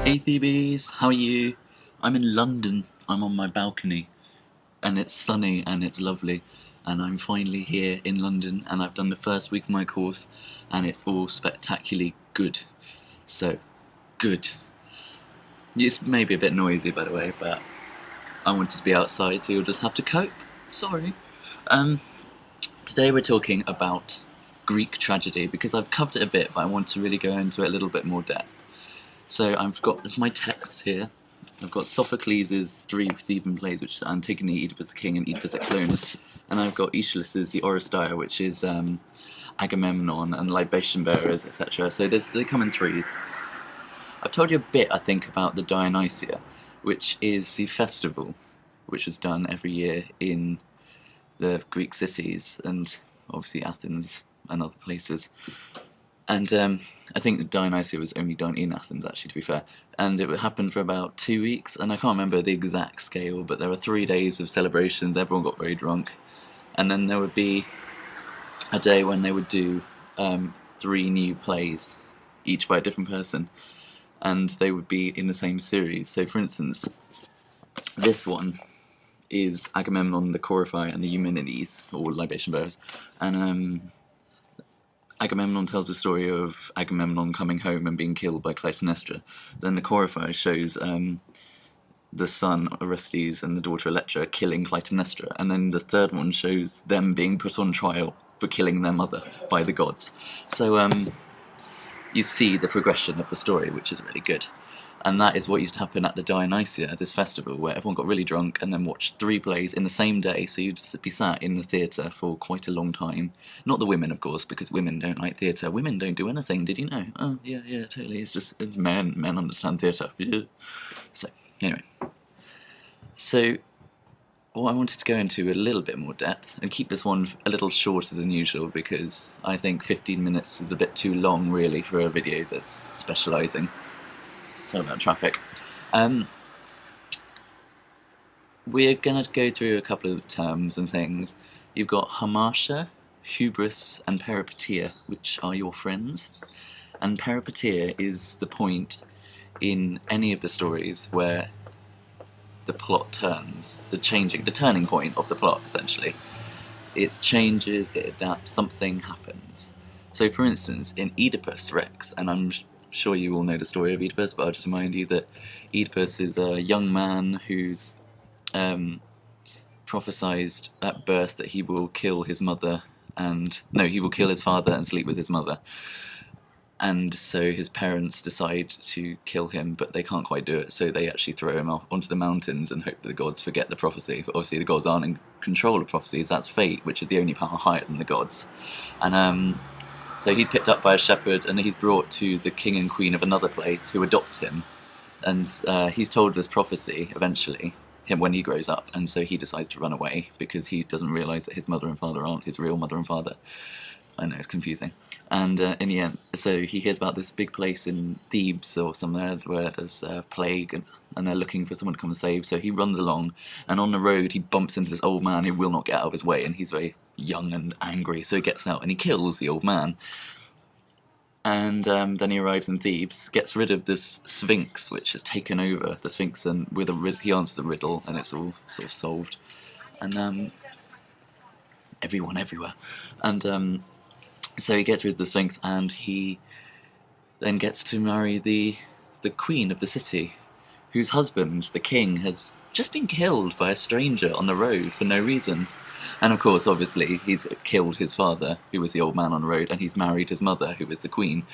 Hey Thebes, how are you? I'm in London. I'm on my balcony, and it's sunny and it's lovely. And I'm finally here in London, and I've done the first week of my course, and it's all spectacularly good. So, good. It's maybe a bit noisy, by the way, but I wanted to be outside, so you'll just have to cope. Sorry. Um, Today we're talking about Greek tragedy because I've covered it a bit, but I want to really go into it a little bit more depth. So I've got my texts here. I've got Sophocles' three Theban plays, which is Antigone, Oedipus the King, and Oedipus Eclonus. And I've got Aeschylus's The Oresteia, which is Agamemnon and libation bearers, etc. So they come in threes. I've told you a bit, I think, about the Dionysia, which is the festival which is done every year in the Greek cities and obviously Athens and other places. And I think the Dionysia was only done in Athens, actually, to be fair. And it would happen for about 2 weeks, and I can't remember the exact scale, but there were 3 days of celebrations, everyone got very drunk. And then there would be a day when they would do 3 new plays, each by a different person, and they would be in the same series. So, for instance, this one is Agamemnon the Coryphai and the Eumenides, or libation bearers, and Agamemnon tells the story of Agamemnon coming home and being killed by Clytemnestra. Then the Coryphai shows the son Orestes and the daughter Electra killing Clytemnestra, and then the third one shows them being put on trial for killing their mother by the gods. So you see the progression of the story, which is really good. And that is what used to happen at the Dionysia, this festival, where everyone got really drunk and then watched 3 plays in the same day, so you'd be sat in the theatre for quite a long time. Not the women, of course, because women don't like theatre. Women don't do anything, did you know? Oh, yeah, totally. It's just men understand theatre. So, anyway. So, what I wanted to go into a little bit more depth, and keep this one a little shorter than usual, because I think 15 minutes is a bit too long, really, for a video that's specialising. Sorry about traffic. We're going to go through a couple of terms and things. You've got hamartia, hubris, and peripeteia, which are your friends. And peripeteia is the point in any of the stories where the plot turns, the turning point of the plot, essentially. It changes, it adapts, something happens. So, for instance, in Oedipus Rex, and I'm sure you all know the story of Oedipus, but I'll just remind you that Oedipus is a young man who's prophesied at birth that he will kill his mother he will kill his father and sleep with his mother. And so his parents decide to kill him, but they can't quite do it, so they actually throw him off onto the mountains and hope that the gods forget the prophecy. But obviously the gods aren't in control of prophecies, that's fate, which is the only power higher than the gods. And so he's picked up by a shepherd, and he's brought to the king and queen of another place, who adopt him. And he's told this prophecy, eventually, when he grows up, and so he decides to run away, because he doesn't realise that his mother and father aren't his real mother and father. I know, it's confusing. And in the end, so he hears about this big place in Thebes or somewhere where there's a plague, and they're looking for someone to come and save, so he runs along, and on the road he bumps into this old man who will not get out of his way, and he's very young and angry, so he gets out and he kills the old man. And then he arrives in Thebes, gets rid of this Sphinx, which has taken over the Sphinx, and he answers a riddle, and it's all sort of solved. And everyone everywhere. And so he gets rid of the Sphinx, and he then gets to marry the queen of the city, whose husband, the king, has just been killed by a stranger on the road for no reason. And of course, obviously, he's killed his father, who was the old man on the road, and he's married his mother, who was the queen.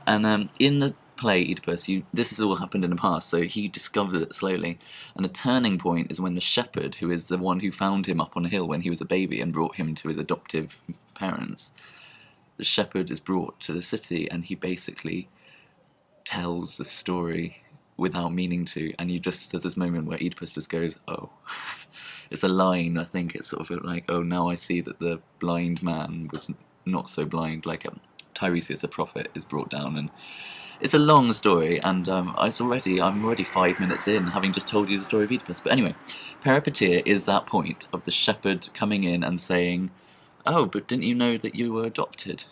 And in the play Oedipus, this has all happened in the past, so he discovers it slowly. And the turning point is when the shepherd, who is the one who found him up on a hill when he was a baby and brought him to his adoptive parents, the shepherd is brought to the city, and he basically tells the story without meaning to, and there's this moment where Oedipus just goes, oh. It's a line, I think, it's sort of like, oh, now I see that the blind man was not so blind, like Tiresias the prophet is brought down, and it's a long story, and I'm already 5 minutes in, having just told you the story of Oedipus. But anyway, peripeteia is that point of the shepherd coming in and saying, oh, but didn't you know that you were adopted?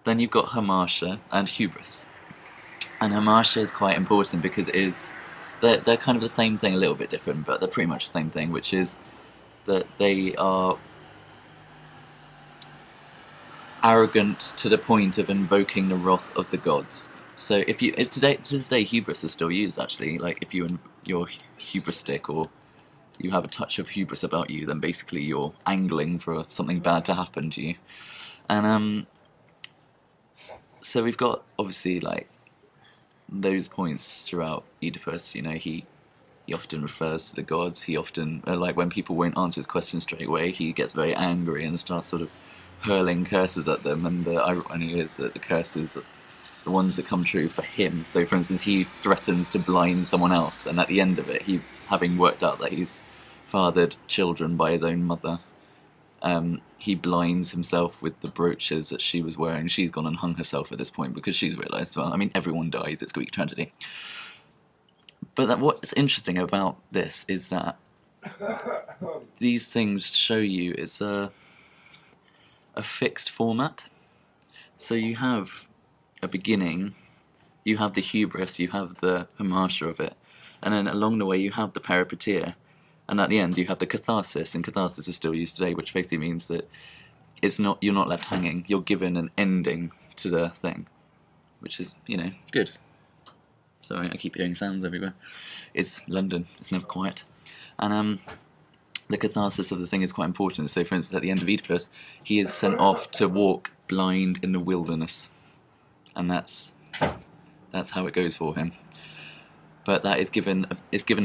Then you've got hamartia and hubris. And hamartia is quite important because it is they're kind of the same thing, a little bit different, but they're pretty much the same thing, which is that they are arrogant to the point of invoking the wrath of the gods. So if to this day, hubris is still used actually. Like if you're hubristic or you have a touch of hubris about you, then basically you're angling for something bad to happen to you. And so we've got obviously like those points throughout Oedipus. You know, he often refers to the gods. He often like when people won't answer his questions straight away, he gets very angry and starts sort of hurling curses at them. And the irony is that the curses are the ones that come true for him. So, for instance, he threatens to blind someone else, and at the end of it, he, having worked out that he's fathered children by his own mother, he blinds himself with the brooches that she was wearing. She's gone and hung herself at this point because she's realised, well, I mean, everyone dies, it's Greek tragedy. But what's interesting about this is that these things show you it's a fixed format. So you have a beginning, you have the hubris, you have the hamartia of it, and then along the way you have the peripeteia, and at the end you have the catharsis, and catharsis is still used today, which basically means that you're not left hanging, you're given an ending to the thing, which is, you know, good. Sorry, I keep hearing sounds everywhere. It's London, it's never quiet. And the catharsis of the thing is quite important. So, for instance, at the end of Oedipus, he is sent off to walk blind in the wilderness, and that's how it goes for him. But that is given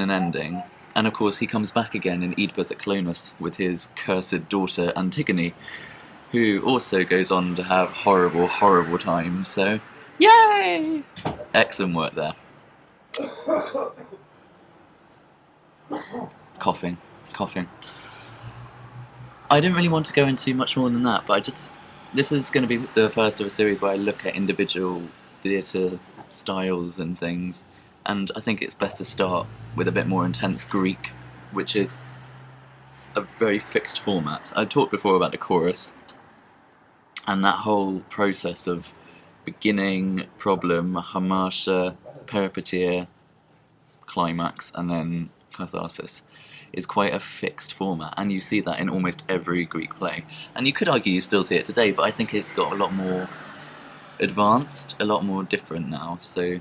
an ending, and of course he comes back again in Oedipus at Colonus with his cursed daughter Antigone, who also goes on to have horrible, horrible times. So, yay! Excellent work there. Coughing. I didn't really want to go into much more than that, but this is going to be the first of a series where I look at individual theatre styles and things, and I think it's best to start with a bit more intense Greek, which is a very fixed format. I talked before about the chorus, and that whole process of beginning, problem, hamartia, peripeteia, climax, and then catharsis is quite a fixed format, and you see that in almost every Greek play. And you could argue you still see it today, but I think it's got a lot more advanced, a lot more different now. So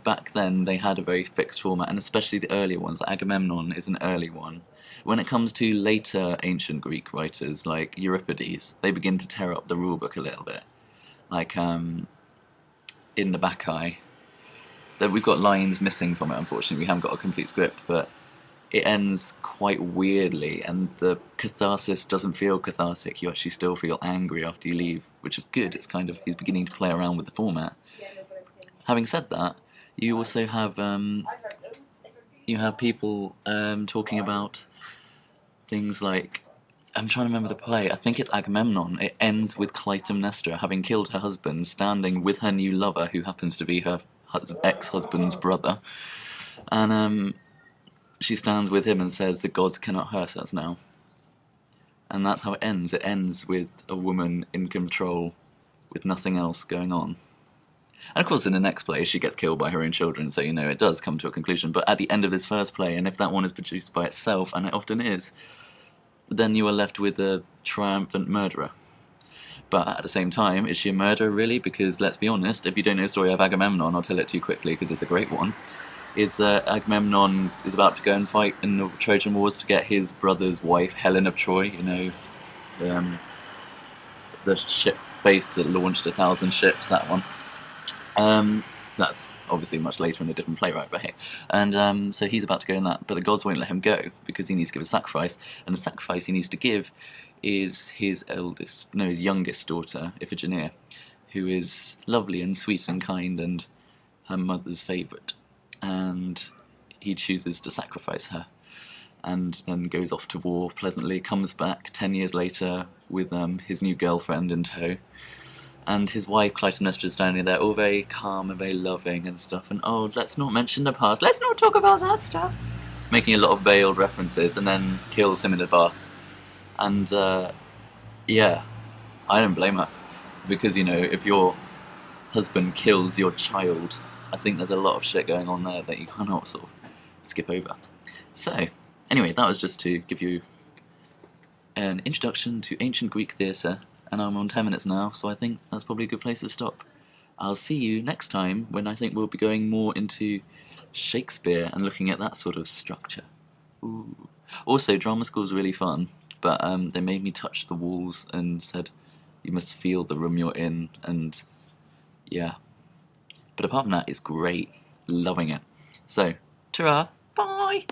back then they had a very fixed format, and especially the earlier ones, like Agamemnon is an early one. When it comes to later ancient Greek writers like Euripides, they begin to tear up the rulebook a little bit. Like in the Bacchae, that we've got lines missing from it, unfortunately. We haven't got a complete script, but it ends quite weirdly, and the catharsis doesn't feel cathartic. You actually still feel angry after you leave, which is good. It's kind of, he's beginning to play around with the format. Having said that, you also have people talking about things like, I'm trying to remember the play, I think it's Agamemnon. It ends with Clytemnestra having killed her husband, standing with her new lover, who happens to be her ex-husband's brother, and she stands with him and says, the gods cannot hurt us now. And that's how it ends. It ends with a woman in control with nothing else going on. And of course in the next play she gets killed by her own children, so you know it does come to a conclusion. But at the end of this first play, and if that one is produced by itself, and it often is, then you are left with a triumphant murderer. But at the same time, is she a murderer really? Because let's be honest, if you don't know the story of Agamemnon, I'll tell it to you quickly because it's a great one. Is Agamemnon is about to go and fight in the Trojan Wars to get his brother's wife, Helen of Troy, you know, the ship base that launched 1,000 ships, that one. That's obviously much later in a different playwright, but hey. And so he's about to go in that, but the gods won't let him go because he needs to give a sacrifice, and the sacrifice he needs to give is his youngest daughter, Iphigenia, who is lovely and sweet and kind and her mother's favourite. And he chooses to sacrifice her, and then goes off to war pleasantly, comes back 10 years later with his new girlfriend in tow, and his wife Clytemnestra is standing there, all very calm and very loving and stuff, and oh, let's not mention the past, let's not talk about that stuff, making a lot of veiled references, and then kills him in the bath. And yeah, I don't blame her, because, you know, if your husband kills your child. I think there's a lot of shit going on there that you cannot sort of skip over. So, anyway, that was just to give you an introduction to ancient Greek theatre, and I'm on 10 minutes now, so I think that's probably a good place to stop. I'll see you next time when I think we'll be going more into Shakespeare and looking at that sort of structure. Ooh. Also, drama school's really fun, but they made me touch the walls and said you must feel the room you're in, and yeah. But apart from that, it's great. Loving it. So, ta-ra! Bye!